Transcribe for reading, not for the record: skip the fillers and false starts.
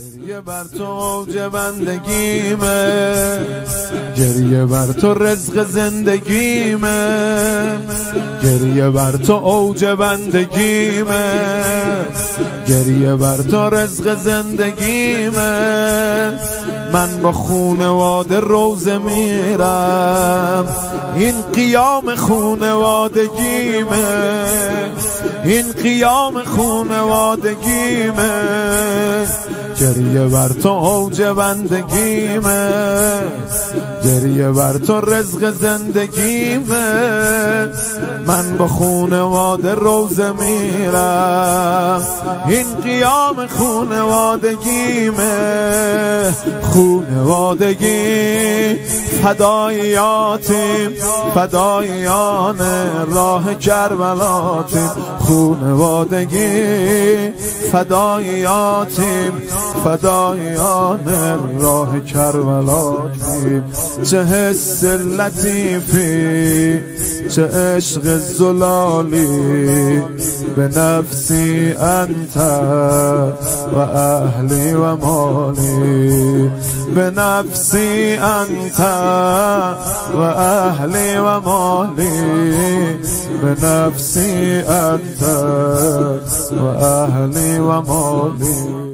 گریه بر تو اوج بندگیمه، گریه بر تو رزق زندگیمه، گریه بر تو اوج بندگیمه، گریه بر تو رزق زندگیمه. من با خونواده روزه میرم، این قیام خونوادگیمه، این قیام خونوادگیمه. گریه بر تو اوج بندگیمه، گریه بر تو رزق زندگیمه. من با خونواده روزه میرم، این قیام خونوادگیمه. خونوادگی فداییاتیم، فداییان راه کربلاتیم. خونوادگی فداییاتیم، فداییان راه کربلاتیم. چه حس لطیفی، چه عشق زلالی، به نفسی انت و اهلی و مالی، به نفسی انت و اهلی و مالی، به نفسی انت و اهلی و مالی.